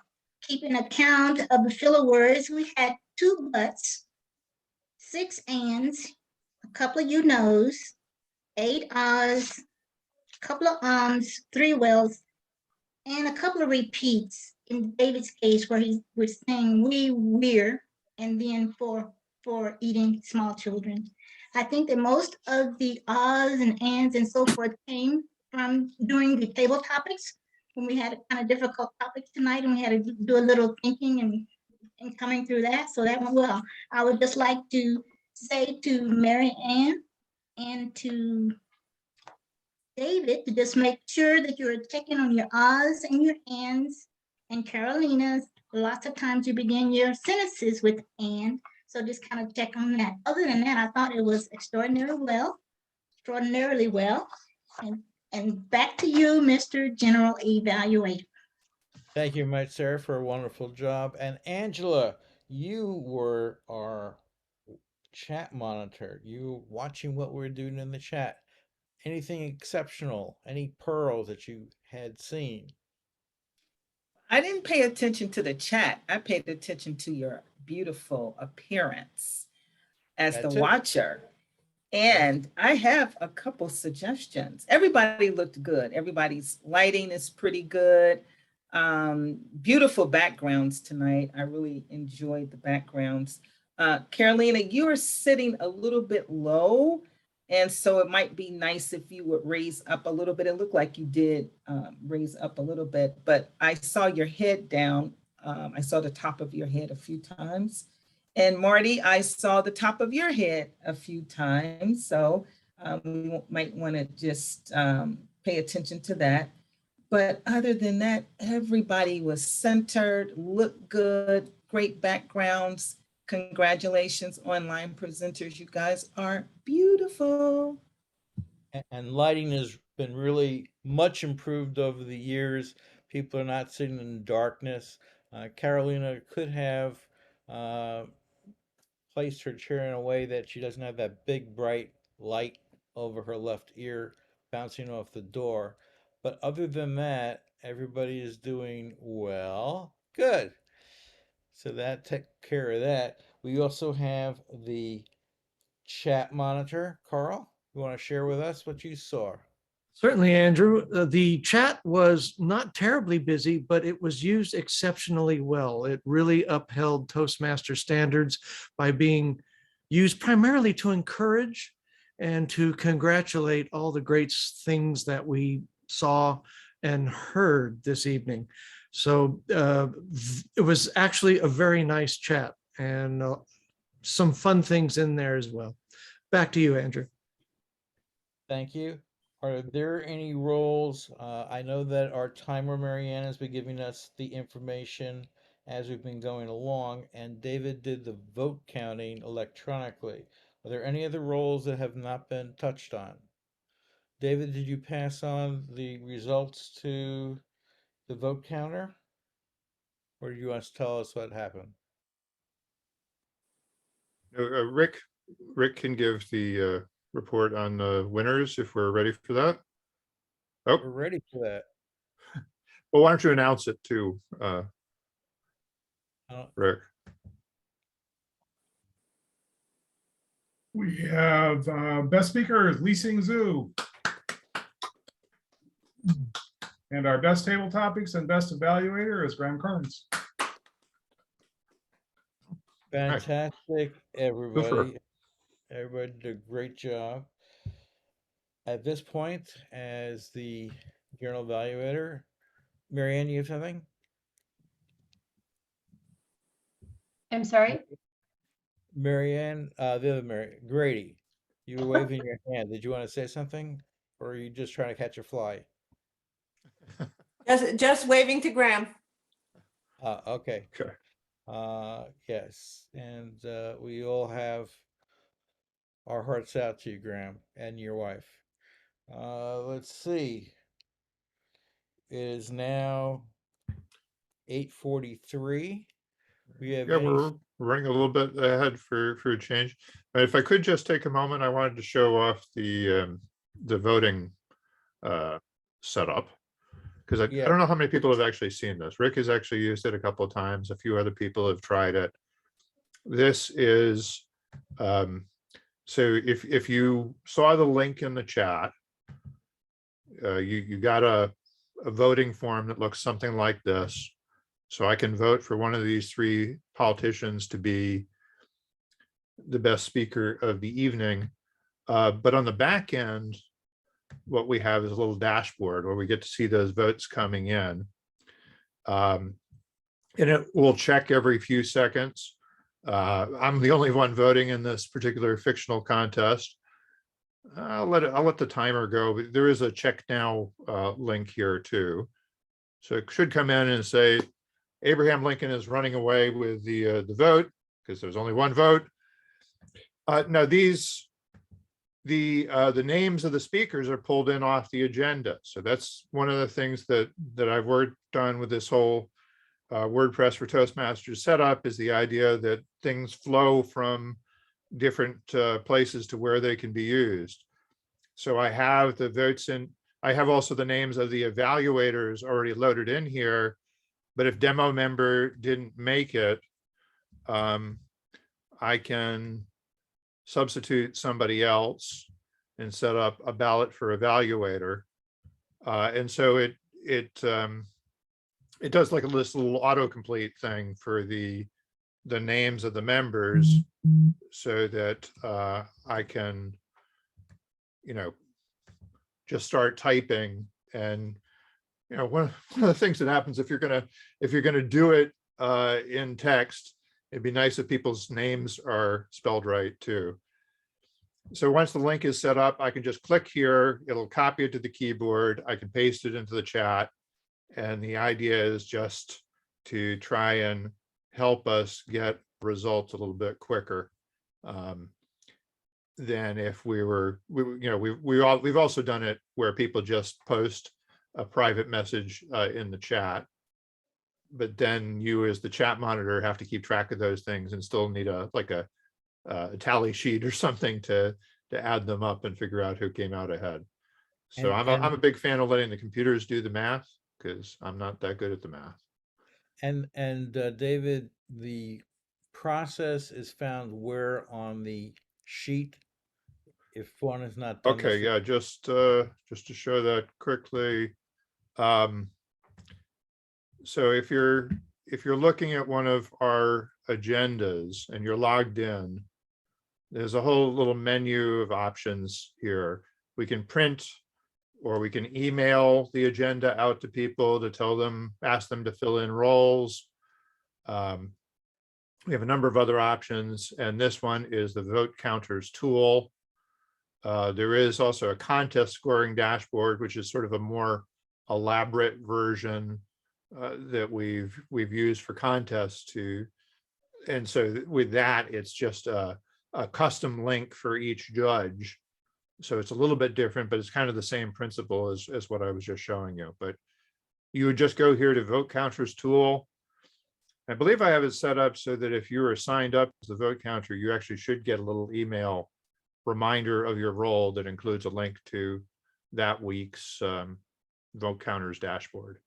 Keeping account of the filler words, we had 2 buts, 6 ands, a couple of you knows, 8 ahs, a couple of ums, 3 wells, and a couple of repeats in David's case where he was saying we're, and then for eating small children. I think that most of the ahs and ands and so forth came from doing the table topics when we had a kind of difficult topics tonight and we had to do a little thinking and coming through that. So that went well. I would just like to say to Mary Ann and to David to just make sure that you're checking on your ahs and your ands. And Carolina's, lots of times you begin your sentences with and. So just kind of check on that. Other than that, I thought it was extraordinarily well. And back to you, Mr. General Evaluator. Thank you much, Sarah, for a wonderful job. And Angela, you were our chat monitor. You were watching what we're doing in the chat. Anything exceptional? Any pearls that you had seen? I didn't pay attention to the chat. I paid attention to your beautiful appearance. as the That's it. watcher. And I have a couple suggestions. Everybody looked good. Everybody's lighting is pretty good. Beautiful backgrounds tonight. I really enjoyed the backgrounds. Carolina, you are sitting a little bit low. And so it might be nice if you would raise up a little bit. It looked like you did raise up a little bit, but I saw your head down. I saw the top of your head a few times. And Marty, I saw the top of your head a few times. So we might want to just pay attention to that. But other than that, everybody was centered, looked good, great backgrounds. Congratulations, online presenters. You guys are beautiful. And lighting has been really much improved over the years. People are not sitting in darkness. Carolina could have placed her chair in a way that she doesn't have that big bright light over her left ear bouncing off the door. But other than that, everybody is doing well. Good. So that took care of that. We also have the chat monitor. Carl, you want to share with us what you saw? Certainly, Andrew. The chat was not terribly busy, but it was used exceptionally well. It really upheld Toastmaster standards by being used primarily to encourage and to congratulate all the great things that we saw and heard this evening. So it was actually a very nice chat and some fun things in there as well. Back to you, Andrew. Thank you. Are there any roles? I know that our timer, Marianne, has been giving us the information as we've been going along, and David did the vote counting electronically. Are there any other roles that have not been touched on? David, did you pass on the results to the vote counter? Or do you want to tell us what happened? Rick can give the report on the winners if we're ready for that. Oh, We're ready for that. well, why don't you announce it too, Rick? We have best speaker is Lee Sing Zhu. And our best table topics and best evaluator is Graham Carnes. Fantastic, everybody. Everybody did a great job. At this point, as the General Evaluator, Marianne, you have something? I'm sorry. Marianne, the other Mary, Grady, you were waving your hand. Did you want to say something? Or are you just trying to catch a fly? Just waving to Graham. Okay. Okay. Yes, and we all have our hearts out to you, Graham, and your wife. Let's see. It is now 8:43. We have Yeah, we're running a little bit ahead for a change. If I could just take a moment, I wanted to show off the voting setup, because I don't know how many people have actually seen this. Rick has actually used it a couple of times. A few other people have tried it. This is so if you saw the link in the chat, you got a voting form that looks something like this. So I can vote for one of these three politicians to be the best speaker of the evening. But on the back end, what we have is a little dashboard where we get to see those votes coming in. And it will check every few seconds. I'm the only one voting in this particular fictional contest. I'll let the timer go, but there is a check now link here too. So it should come in and say, Abraham Lincoln is running away with the vote because there's only one vote. Now the names of the speakers are pulled in off the agenda. So that's one of the things that I've worked on with this whole WordPress for Toastmasters setup, is the idea that things flow from different places to where they can be used. So I have the votes in. I have also the names of the evaluators already loaded in here. But if demo member didn't make it, I can substitute somebody else and set up a ballot for evaluator. And so it does like this little autocomplete thing for the names of the members, so that I can, just start typing. And one of the things that happens if you're gonna do it in text, it'd be nice if people's names are spelled right too. So once the link is set up, I can just click here, it'll copy it to the keyboard, I can paste it into the chat. And the idea is just to try and help us get results a little bit quicker than if we've also done it where people just post a private message in the chat. But then you as the chat monitor have to keep track of those things and still need a tally sheet or something to add them up and figure out who came out ahead. So I'm a big fan of letting the computers do the math, because I'm not that good at the math. And David, the process is found where on the sheet, if one is not done. Okay, yeah, just to show that quickly. So if you're looking at one of our agendas and you're logged in, there's a whole little menu of options here. We can print, or we can email the agenda out to people to tell them, ask them to fill in roles. We have a number of other options, and this one is the vote counters tool. There is also a contest scoring dashboard, which is sort of a more elaborate version that we've used for contests too. And so with that, it's just a custom link for each judge. So it's a little bit different, but it's kind of the same principle as what I was just showing you. But you would just go here to vote counters tool. I believe I have it set up so that if you are signed up as the vote counter, you actually should get a little email reminder of your role that includes a link to that week's vote counters dashboard.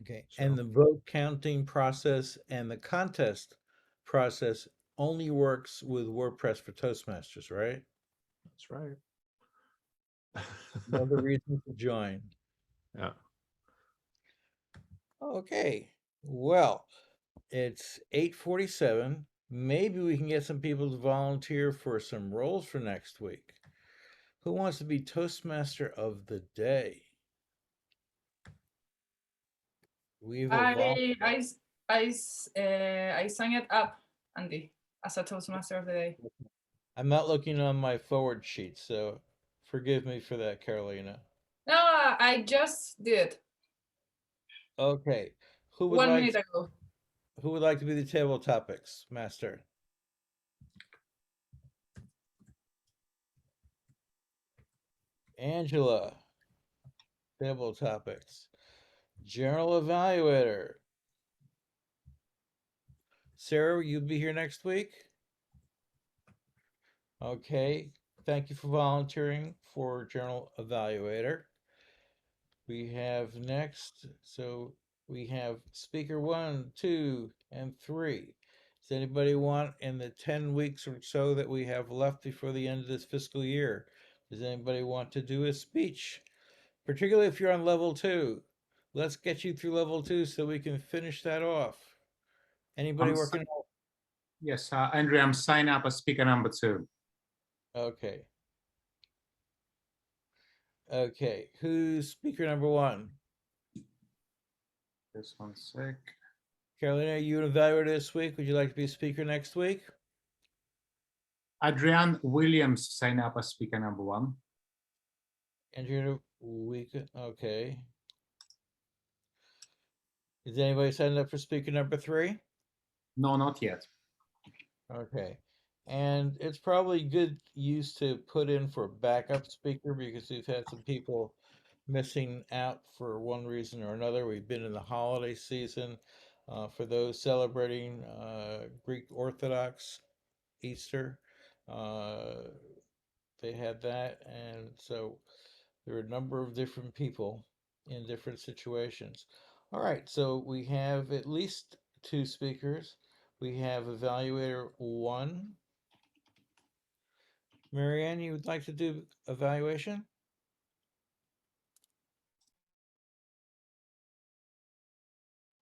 Okay, So- and the vote counting process and the contest process only works with WordPress for Toastmasters, right? That's right. Another reason to join. Yeah. Okay, well, it's 8:47. Maybe we can get some people to volunteer for some roles for next week. Who wants to be Toastmaster of the day? We've evolved. I signed it up, Andy, as a Toastmaster of the day. I'm not looking on my forward sheet, so forgive me for that, Carolina. No, I just did Okay, who would 1 like minute ago. who would like to be the table topics master? Angela, table topics. General Evaluator. Sarah, you'll be here next week? Okay, thank you for volunteering for General Evaluator. We have next, so we have speaker 1, 2, and 3. Does anybody want, in the 10 weeks or so that we have left before the end of this fiscal year, does anybody want to do a speech? Particularly if you're on level 2. Let's get you through level 2 so we can finish that off. Anybody I'm working? Yes, Andrew, I'm signing up as speaker number 2. Okay. Okay, who's speaker number 1? Just 1 sec. Carolina, you an evaluator this week? Would you like to be a speaker next week? Adrian Williams sign up as speaker number 1. Andrew, okay. Is anybody signed up for speaker number 3? No, not yet. Okay. And it's probably good use to put in for backup speaker, because we've had some people missing out for one reason or another. We've been in the holiday season. For those celebrating Greek Orthodox Easter, they had that. And so there are a number of different people in different situations. All right, so we have at least 2 speakers. We have evaluator 1. Marianne, you would like to do evaluation?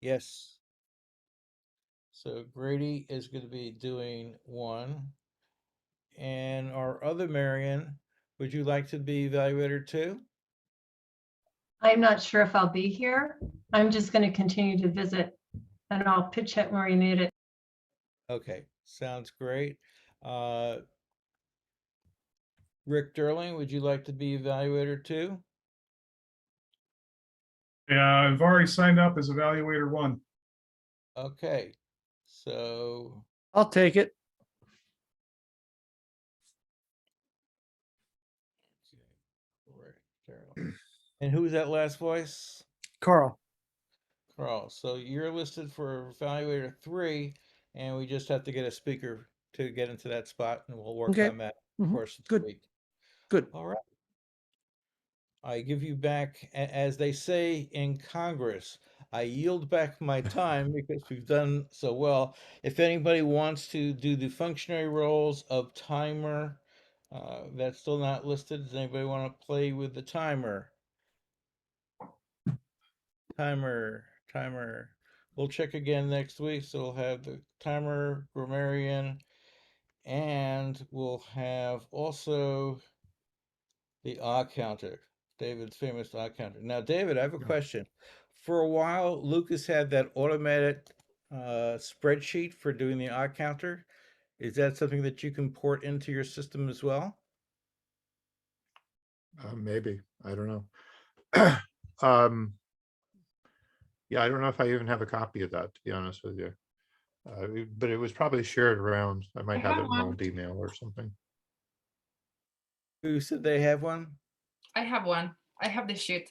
Yes. So Grady is going to be doing one. And our other Marianne, would you like to be evaluator too? I'm not sure if I'll be here. I'm just going to continue to visit and I'll pitch it where you need it. Okay, sounds great. Rick Durling, would you like to be evaluator too? Yeah, I've already signed up as evaluator 1. Okay, so I'll take it. and who was that last voice? Carl. Carl. So you're listed for evaluator 3, and we just have to get a speaker to get into that spot, and we'll work Okay. on that of course of the Good. week. Good. All right. I give you back, as they say in Congress, I yield back my time because we've done so well. If anybody wants to do the functionary roles of timer, that's still not listed. Does anybody want to play with the timer? Timer. We'll check again next week. So we'll have the timer, grammarian, and we'll have also the odd counter, David's famous odd counter. Now, David, I have a question. For a while, Lucas had that automated spreadsheet for doing the odd counter. Is that something that you can port into your system as well? Maybe, I don't know. Yeah, I don't know if I even have a copy of that, to be honest with you. But it was probably shared around. I might have it in an old email or something. Who said they have one? I have one. I have the sheet.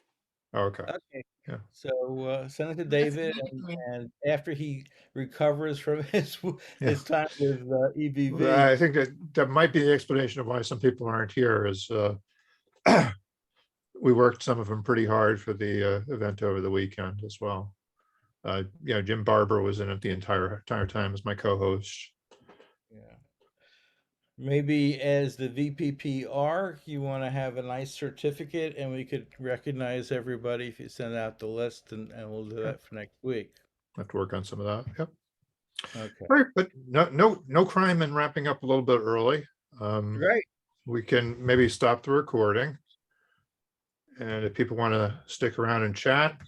Oh, okay. Okay. Yeah. So send it to Let's David, give it to me. and after he recovers from his Yeah. time with EBV. Well, I think that might be the explanation of why some people aren't here is we worked some of them pretty hard for the event over the weekend as well. Jim Barber was in it the entire time as my co-host. Yeah. Maybe as the VPPR, you want to have a nice certificate, and we could recognize everybody if you send out the list, and we'll do that for next week. Have to work on some of that. Yep. Okay. All right, but no crime in wrapping up a little bit early. Great. We can maybe stop the recording. And if people want to stick around and chat,